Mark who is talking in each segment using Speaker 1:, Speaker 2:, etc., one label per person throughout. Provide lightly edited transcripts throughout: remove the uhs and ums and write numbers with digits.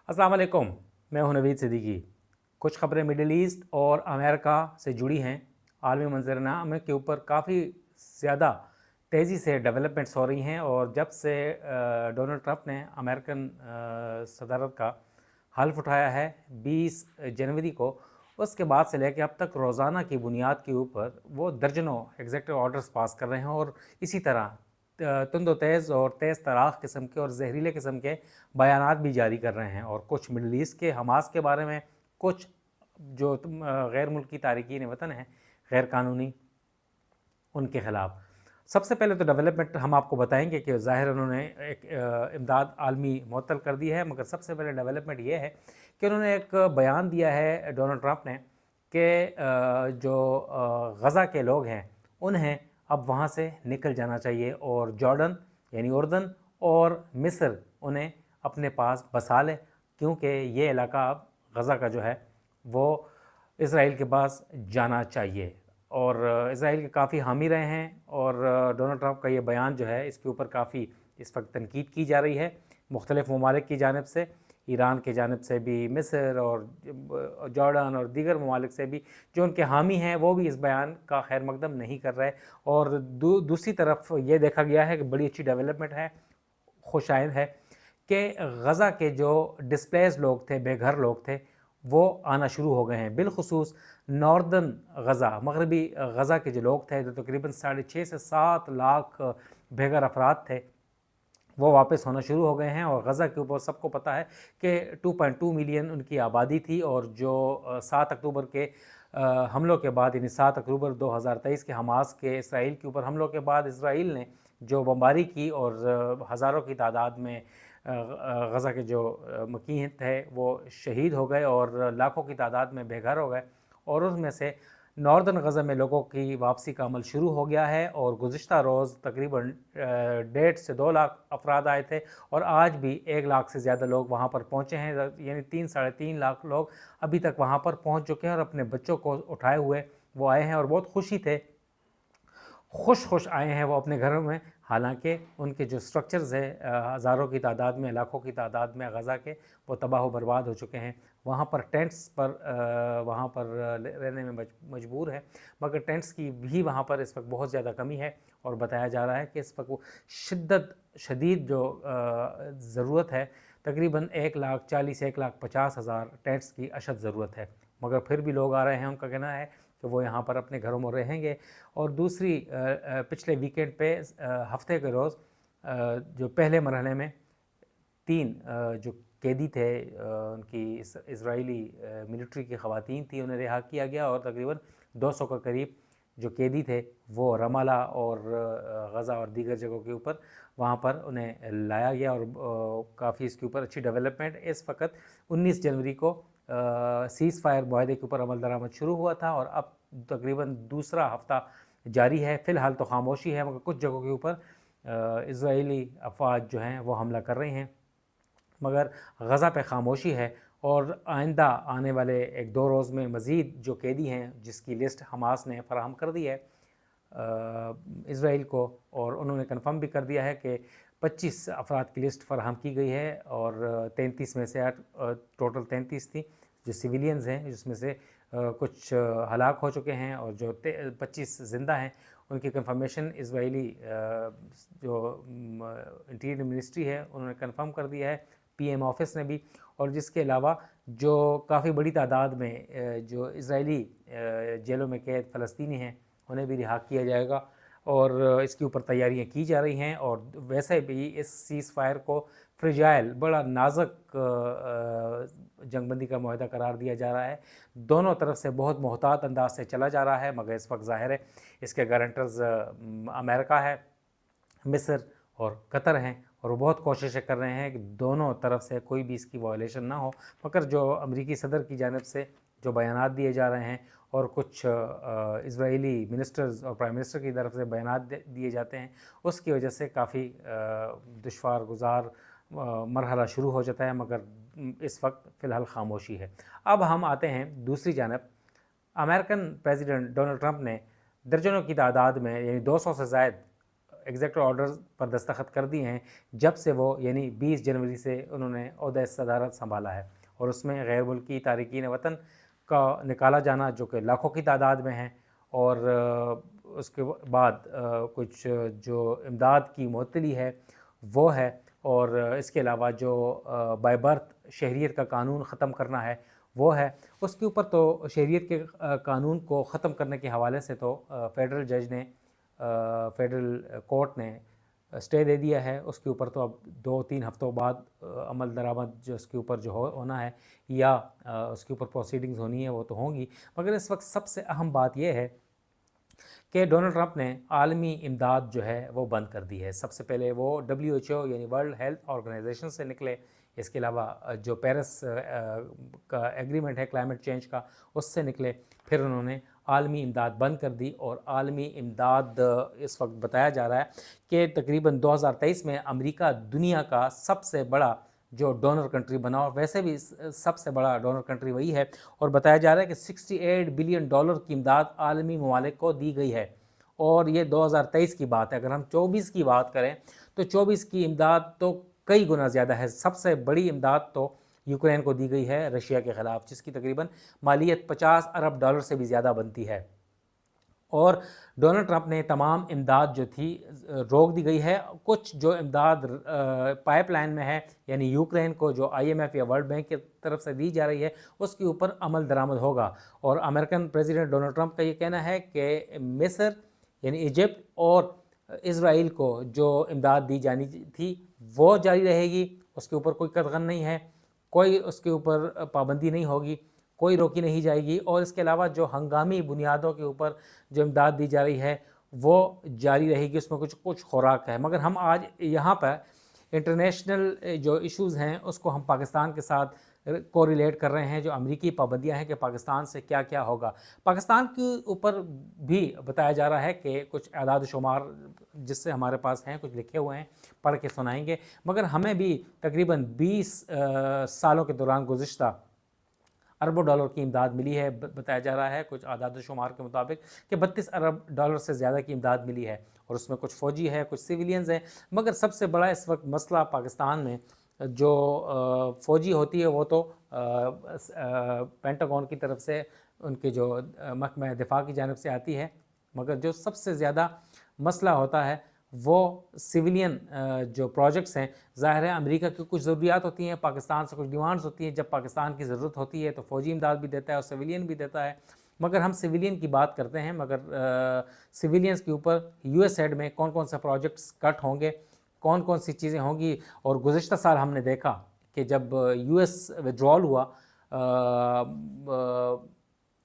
Speaker 1: السلام علیکم، میں ہوں نوید صدیقی۔ کچھ خبریں مڈل ایسٹ اور امریکہ سے جڑی ہیں۔ عالمی منظرنامے کے اوپر کافی زیادہ تیزی سے ڈیولپمنٹس ہو رہی ہیں، اور جب سے ڈونلڈ ٹرمپ نے امریکن صدارت کا حلف اٹھایا ہے 20 جنوری کو، اس کے بعد سے لے کے اب تک روزانہ کی بنیاد کے اوپر وہ درجنوں ایگزیکٹو آرڈرز پاس کر رہے ہیں، اور اسی طرح تند و تیز اور تیز تراق قسم کے اور زہریلے قسم کے بیانات بھی جاری کر رہے ہیں، اور کچھ مڈل ایسٹ کے حماس کے بارے میں، کچھ جو غیر ملکی تارکین وطن ہیں غیر قانونی، ان کے خلاف۔ سب سے پہلے تو ڈیولپمنٹ ہم آپ کو بتائیں گے کہ ظاہر انہوں نے ایک امداد عالمی معطل کر دی ہے، مگر سب سے پہلے ڈیولپمنٹ یہ ہے کہ انہوں نے ایک بیان دیا ہے ڈونلڈ ٹرمپ نے کہ جو غزہ کے لوگ ہیں انہیں اب وہاں سے نکل جانا چاہیے، اور جارڈن یعنی اردن اور مصر انہیں اپنے پاس بسا لے، کیونکہ یہ علاقہ اب غزہ کا جو ہے وہ اسرائیل کے پاس جانا چاہیے۔ اور اسرائیل کے کافی حامی رہے ہیں، اور ڈونلڈ ٹرمپ کا یہ بیان جو ہے اس کے اوپر کافی اس وقت تنقید کی جا رہی ہے مختلف ممالک کی جانب سے، ایران کی جانب سے بھی، مصر اور جارڈن اور دیگر ممالک سے بھی، جو ان کے حامی ہیں وہ بھی اس بیان کا خیر مقدم نہیں کر رہے۔ اور دوسری طرف یہ دیکھا گیا ہے کہ بڑی اچھی ڈیولپمنٹ ہے، خوش آئند ہے، کہ غزہ کے جو ڈسپلیس لوگ تھے، بے گھر لوگ تھے، وہ آنا شروع ہو گئے ہیں، بالخصوص ناردن غزہ، مغربی غزہ کے جو لوگ تھے، جو تقریباً 6.5 سے 7 لاکھ بے گھر افراد تھے، وہ واپس ہونا شروع ہو گئے ہیں۔ اور غزہ کے اوپر سب کو پتہ ہے کہ 2.2 ملین ان کی آبادی تھی، اور جو 7 اکتوبر کے حملوں کے بعد، یعنی 7 اکتوبر 2023 کے حماس کے اسرائیل کے اوپر حملوں کے بعد، اسرائیل نے جو بمباری کی اور ہزاروں کی تعداد میں غزہ کے جو مکین تھے وہ شہید ہو گئے، اور لاکھوں کی تعداد میں بے گھر ہو گئے، اور اس میں سے ناردن غزہ میں لوگوں کی واپسی کا عمل شروع ہو گیا ہے۔ اور گزشتہ روز تقریباً 1.5 سے 2 لاکھ افراد آئے تھے، اور آج بھی 1 لاکھ سے زیادہ لوگ وہاں پر پہنچے ہیں، یعنی 3-3.5 لاکھ لوگ ابھی تک وہاں پر پہنچ چکے ہیں، اور اپنے بچوں کو اٹھائے ہوئے وہ آئے ہیں، اور بہت خوشی تھے، خوش آئے ہیں وہ اپنے گھروں میں، حالانکہ ان کے جو سٹرکچرز ہیں ہزاروں کی تعداد میں، لاکھوں کی تعداد میں غزہ کے، وہ تباہ و برباد ہو چکے ہیں۔ وہاں پر ٹینٹس پر وہاں پر رہنے میں مجبور ہے، مگر ٹینٹس کی بھی وہاں پر اس وقت بہت زیادہ کمی ہے، اور بتایا جا رہا ہے کہ اس وقت وہ شدید جو ضرورت ہے، تقریباً 1,40,000-1,50,000 ٹینٹس کی اشد ضرورت ہے، مگر پھر بھی لوگ آ رہے ہیں۔ ان کا کہنا ہے کہ وہ یہاں پر اپنے گھروں میں رہیں گے۔ اور دوسری پچھلے ویکینڈ پہ ہفتے کے روز جو پہلے مرحلے میں 3 جو قیدی تھے، ان کی اسرائیلی ملٹری کی خواتین تھیں، انہیں رہا کیا گیا، اور تقریباً 200 کے قریب جو قیدی تھے وہ رمالہ اور غزہ اور دیگر جگہوں کے اوپر وہاں پر انہیں لایا گیا، اور کافی اس کے اوپر اچھی ڈیولپمنٹ۔ اس وقت 19 جنوری کو سیز فائر معاہدے کے اوپر عمل درآمد شروع ہوا تھا، اور اب تقریباً دوسرا ہفتہ جاری ہے۔ فی الحال تو خاموشی ہے، مگر کچھ جگہوں کے اوپر اسرائیلی افواج جو ہیں وہ حملہ کر رہے ہیں، مگر غزہ پہ خاموشی ہے۔ اور آئندہ آنے والے 1-2 روز میں مزید جو قیدی ہیں، جس کی لسٹ حماس نے فراہم کر دی ہے اسرائیل کو، اور انہوں نے کنفرم بھی کر دیا ہے کہ 25 افراد کی لسٹ فراہم کی گئی ہے، اور 33 میں سے ٹوٹل 33 تھی جو سویلینز ہیں، جس میں سے کچھ ہلاک ہو چکے ہیں، اور جو 25 زندہ ہیں ان کی کنفرمیشن اسرائیلی جو انٹیریئر منسٹری ہے انہوں نے کنفرم کر دیا ہے، پی ایم آفس نے بھی۔ اور جس کے علاوہ جو کافی بڑی تعداد میں جو اسرائیلی جیلوں میں قید فلسطینی ہیں انہیں بھی رہا کیا جائے گا، اور اس کے اوپر تیاریاں کی جا رہی ہیں۔ اور ویسے بھی اس سیز فائر کو فریجائل، بڑا نازک جنگ بندی کا معاہدہ قرار دیا جا رہا ہے، دونوں طرف سے بہت محتاط انداز سے چلا جا رہا ہے، مگر اس وقت ظاہر ہے اس کے گارنٹرز امریکہ ہے، مصر اور قطر ہیں، اور وہ بہت کوششیں کر رہے ہیں کہ دونوں طرف سے کوئی بھی اس کی وائلیشن نہ ہو، مگر جو امریکی صدر کی جانب سے جو بیانات دیے جا رہے ہیں، اور کچھ اسرائیلی منسٹرز اور پرائم منسٹر کی طرف سے بیانات دیے جاتے ہیں، اس کی وجہ سے کافی دشوار گزار مرحلہ شروع ہو جاتا ہے، مگر اس وقت فی الحال خاموشی ہے۔ اب ہم آتے ہیں دوسری جانب۔ امریکن پریزیڈنٹ ڈونلڈ ٹرمپ نے درجنوں کی تعداد میں، یعنی 200 سے زائد ایگزیکٹو آرڈرز پر دستخط کر دیے ہیں جب سے وہ یعنی 20 جنوری سے انہوں نے عہدۂ صدارت سنبھالا ہے، اور اس میں غیر ملکی تارکین وطن کا نکالا جانا جو کہ لاکھوں کی تعداد میں ہیں، اور اس کے بعد کچھ جو امداد کی معطلی ہے وہ ہے، اور اس کے علاوہ جو بائی برتھ شہریت کا قانون ختم کرنا ہے وہ ہے۔ اس کے اوپر تو شہریت کے قانون کو ختم کرنے کے حوالے سے تو فیڈرل جج نے فیڈرل کورٹ نے اسٹے دے دیا ہے، اس کے اوپر تو اب 2-3 ہفتوں بعد عمل درآمد جو اس کے اوپر جو ہونا ہے یا اس کے اوپر پروسیڈنگز ہونی ہے وہ تو ہوں گی۔ مگر اس وقت سب سے اہم بات یہ ہے کہ ڈونلڈ ٹرمپ نے عالمی امداد جو ہے وہ بند کر دی ہے۔ سب سے پہلے وہ WHO یعنی ورلڈ ہیلتھ آرگنائزیشن سے نکلے، اس کے علاوہ جو پیرس کا ایگریمنٹ ہے کلائمیٹ چینج کا اس سے نکلے، پھر انہوں نے عالمی امداد بند کر دی، اور عالمی امداد اس وقت بتایا جا رہا ہے کہ تقریباً 2023 میں امریکہ دنیا کا سب سے بڑا جو ڈونر کنٹری بنا، اور ویسے بھی سب سے بڑا ڈونر کنٹری وہی ہے، اور بتایا جا رہا ہے کہ $68 بلین کی امداد عالمی ممالک کو دی گئی ہے، اور یہ 2023 کی بات ہے۔ اگر ہم 24 کی بات کریں تو 24 کی امداد تو کئی گنا زیادہ ہے۔ سب سے بڑی امداد تو یوکرین کو دی گئی ہے رشیا کے خلاف، جس کی تقریباً مالیت $50 ارب سے بھی زیادہ بنتی ہے، اور ڈونلڈ ٹرمپ نے تمام امداد جو تھی روک دی گئی ہے۔ کچھ جو امداد پائپ لائن میں ہے، یعنی یوکرین کو جو IMF یا ورلڈ بینک کی طرف سے دی جا رہی ہے، اس کے اوپر عمل درآمد ہوگا، اور امریکن پریزیڈنٹ ڈونلڈ ٹرمپ کا یہ کہنا ہے کہ مصر یعنی ایجپٹ اور اسرائیل کو جو امداد دی جانی تھی وہ جاری رہے گی، اس کے اوپر کوئی قدغن نہیں ہے، کوئی اس کے اوپر پابندی نہیں ہوگی، کوئی روکی نہیں جائے گی، اور اس کے علاوہ جو ہنگامی بنیادوں کے اوپر جو امداد دی جا رہی ہے وہ جاری رہے گی، اس میں کچھ خوراک ہے۔ مگر ہم آج یہاں پر انٹرنیشنل جو ایشوز ہیں اس کو ہم پاکستان کے ساتھ کو ریلیٹ کر رہے ہیں، جو امریکی پابندیاں ہیں کہ پاکستان سے کیا کیا ہوگا۔ پاکستان کے اوپر بھی بتایا جا رہا ہے کہ کچھ اعداد و شمار جس سے ہمارے پاس ہیں، کچھ لکھے ہوئے ہیں، پڑھ کے سنائیں گے، مگر ہمیں بھی تقریباً 20 سالوں کے دوران گزشتہ اربوں ڈالر کی امداد ملی ہے۔ بتایا جا رہا ہے کچھ اعداد و شمار کے مطابق کہ 32 ارب ڈالر سے زیادہ کی امداد ملی ہے، اور اس میں کچھ فوجی ہے، کچھ سیولینز ہیں، مگر سب سے بڑا اس وقت مسئلہ پاکستان میں جو فوجی ہوتی ہے وہ تو پینٹاگون کی طرف سے ان کے جو محکمہ دفاع کی جانب سے آتی ہے، مگر جو سب سے زیادہ مسئلہ ہوتا ہے وہ سیولین جو پروجیکٹس ہیں۔ ظاہر ہے امریکہ کی کچھ ضروریات ہوتی ہیں، پاکستان سے کچھ ڈیمانڈز ہوتی ہیں، جب پاکستان کی ضرورت ہوتی ہے تو فوجی امداد بھی دیتا ہے اور سیولین بھی دیتا ہے، مگر ہم سیولین کی بات کرتے ہیں، مگر سیولینز کے اوپر US ایڈ میں کون کون سے پروجیکٹس کٹ ہوں گے، کون کون سی چیزیں ہوں گی۔ اور گزشتہ سال ہم نے دیکھا کہ جب US وڈرال ہوا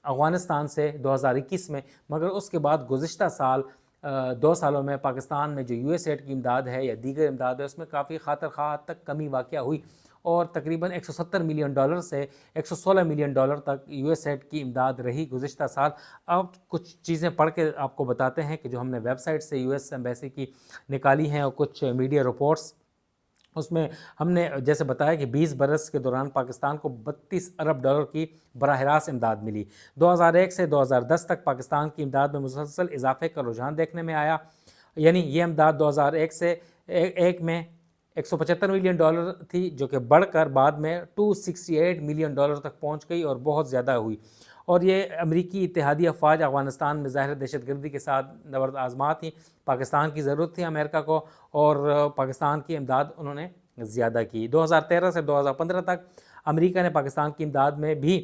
Speaker 1: افغانستان سے 2021 میں، مگر اس کے بعد گزشتہ سال 2 سالوں میں پاکستان میں جو US ایڈ کی امداد ہے یا دیگر امداد ہے اس میں کافی خاطر خواہ حد تک کمی واقع ہوئی، اور تقریباً $170 ملین سے $116 ملین تک US ایڈ کی امداد رہی گزشتہ سال۔ اب کچھ چیزیں پڑھ کے آپ کو بتاتے ہیں کہ جو ہم نے ویب سائٹ سے US ایمبیسی کی نکالی ہیں، اور کچھ میڈیا رپورٹس، اس میں ہم نے جیسے بتایا کہ 20 برس کے دوران پاکستان کو $32 ارب کی براہ راست امداد ملی۔ 2001 سے 2010 تک پاکستان کی امداد میں مسلسل اضافے کا رجحان دیکھنے میں آیا، یعنی یہ امداد 2001 سے ایک میں $175 ملین تھی، جو کہ بڑھ کر بعد میں $268 ملین تک پہنچ گئی اور بہت زیادہ ہوئی، اور یہ امریکی اتحادی افواج افغانستان میں ظاہر دہشت گردی کے ساتھ نبرد آزما تھیں۔ پاکستان کی ضرورت تھی امریکہ کو، اور پاکستان کی امداد انہوں نے زیادہ کی۔ 2013 سے 2015 تک امریکہ نے پاکستان کی امداد میں بھی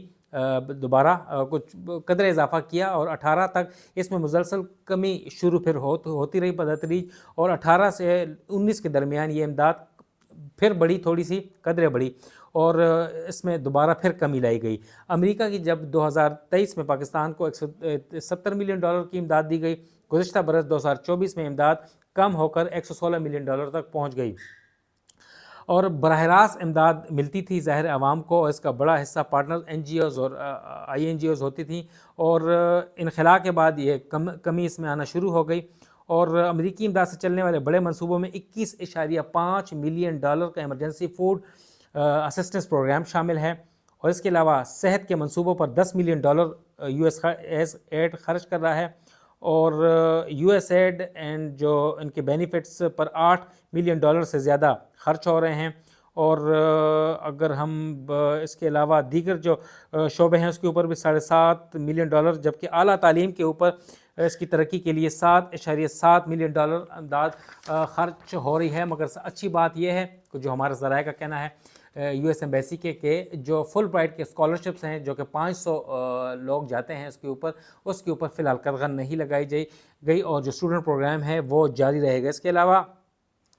Speaker 1: دوبارہ کچھ قدر اضافہ کیا، اور 18 تک اس میں مسلسل کمی شروع پھر ہوتی رہی بتدریج، اور 18 سے 19 کے درمیان یہ امداد پھر بڑھی، تھوڑی سی قدریں بڑھی، اور اس میں دوبارہ پھر کمی لائی گئی۔ امریکہ کی جب 2023 میں پاکستان کو $170 ملین کی امداد دی گئی، گزشتہ برس 2024 میں امداد کم ہو کر $116 ملین تک پہنچ گئی، اور براہ راست امداد ملتی تھی ظاہر عوام کو، اور اس کا بڑا حصہ پارٹنر NGOs اور INGOs ہوتی تھیں، اور انخلا کے بعد یہ کمی اس میں آنا شروع ہو گئی، اور امریکی امداد سے چلنے والے بڑے منصوبوں میں $21.5 ملین کا ایمرجنسی فوڈ اسسٹنس پروگرام شامل ہے، اور اس کے علاوہ صحت کے منصوبوں پر $10 ملین US ایڈ خرچ کر رہا ہے، اور یو ایس ایڈ اینڈ جو ان کے بینیفٹس پر $8 ملین سے زیادہ خرچ ہو رہے ہیں. اور اگر ہم اس کے علاوہ دیگر جو شعبے ہیں اس کے اوپر بھی $7.5 ملین، جبکہ اعلیٰ تعلیم کے اوپر اس کی ترقی کے لیے $7.7 ملین امداد خرچ ہو رہی ہے. مگر اچھی بات یہ ہے کہ جو ہمارے ذرائع کا کہنا ہے یو ایس ایمبیسی کے کہ جو فل برائٹ کے اسکالرشپس ہیں جو کہ 500 لوگ جاتے ہیں اس کے اوپر فی الحال قدغن نہیں لگائی گئی اور جو اسٹوڈنٹ پروگرام ہے وہ جاری رہے گا. اس کے علاوہ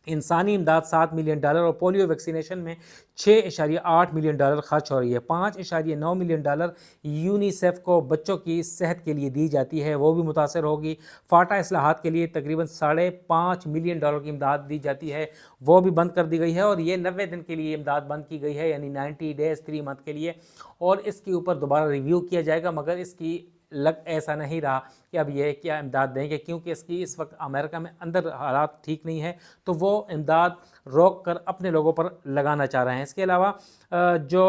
Speaker 1: انسانی امداد $7 ملین اور پولیو ویکسینیشن میں $6.8 ملین خرچ ہو رہی ہے. $5.9 ملین یونیسیف کو بچوں کی صحت کے لیے دی جاتی ہے، وہ بھی متاثر ہوگی. فاٹا اصلاحات کے لیے تقریباً $5.5 ملین کی امداد دی جاتی ہے، وہ بھی بند کر دی گئی ہے. اور یہ 90 دن کے لیے امداد بند کی گئی ہے، یعنی 90 days 3 month کے لیے. اور اس کے اوپر دوبارہ ریویو کیا جائے گا، مگر اس کی ایسا نہیں رہا کہ اب یہ کیا امداد دیں گے، کیونکہ اس وقت امریکہ میں اندر حالات ٹھیک نہیں ہے تو وہ امداد روک کر اپنے لوگوں پر لگانا چاہ رہے ہیں. اس کے علاوہ جو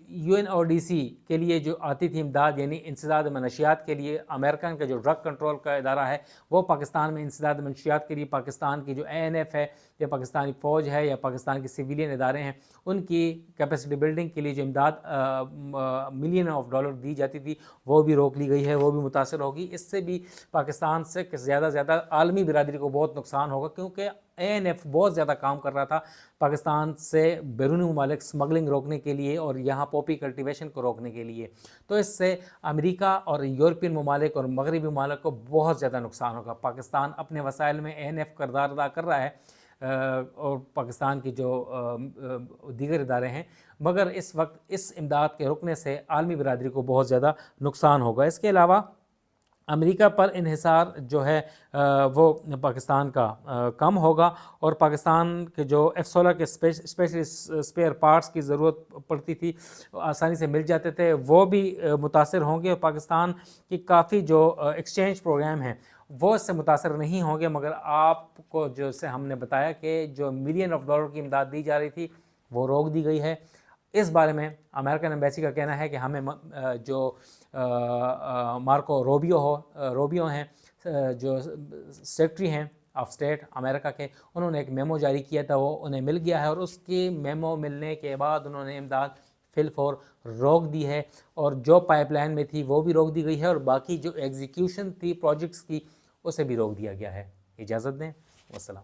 Speaker 1: U N O D C کے لیے جو آتی تھی امداد، یعنی انسداد منشیات کے لیے، امریکن کا جو ڈرگ کنٹرول کا ادارہ ہے وہ پاکستان میں انسداد منشیات کے لیے پاکستان کی جو اے این ایف ہے یا پاکستانی فوج ہے یا پاکستان کے سویلین ادارے ہیں ان کی کیپیسٹی بلڈنگ کے لیے جو امداد $ملین دی جاتی تھی وہ بھی روک لی گئی ہے، وہ بھی متاثر ہوگی. اس سے بھی پاکستان سے زیادہ عالمی برادری کو بہت نقصان ہوگا، کیونکہ اے این ایف بہت زیادہ کام کر رہا تھا پاکستان سے بیرونی ممالک سمگلنگ روکنے کے لیے اور یہاں پوپی کلٹیویشن کو روکنے کے لیے. تو اس سے امریکہ اور یورپین ممالک اور مغربی ممالک کو بہت زیادہ نقصان ہوگا. پاکستان اپنے وسائل میں اے این ایف کردار ادا کر رہا ہے اور پاکستان کی جو دیگر ادارے ہیں، مگر اس وقت اس امداد کے رکنے سے عالمی برادری کو بہت زیادہ نقصان ہوگا. اس کے علاوہ امریکہ پر انحصار جو ہے وہ پاکستان کا کم ہوگا اور پاکستان کے جو F-16 کے اسپیشلی اسپیئر پارٹس کی ضرورت پڑتی تھی آسانی سے مل جاتے تھے، وہ بھی متاثر ہوں گے. اور پاکستان کی کافی جو ایکسچینج پروگرام ہیں وہ اس سے متاثر نہیں ہوں گے. مگر آپ کو جو سے ہم نے بتایا کہ جو $1 ملین کی امداد دی جا رہی تھی وہ روک دی گئی ہے. اس بارے میں امریکن ایمبیسی کا کہنا ہے کہ ہمیں جو مارکو روبیو ہیں جو سیکرٹری ہیں آف اسٹیٹ امریکہ کے، انہوں نے ایک میمو جاری کیا تھا، وہ انہیں مل گیا ہے اور اس کی میمو ملنے کے بعد انہوں نے امداد فی الفور روک دی ہے اور جو پائپ لائن میں تھی وہ بھی روک دی گئی ہے اور باقی جو ایگزیکیوشن تھی پروجیکٹس کی اسے بھی روک دیا گیا ہے. اجازت دیں، والسلام.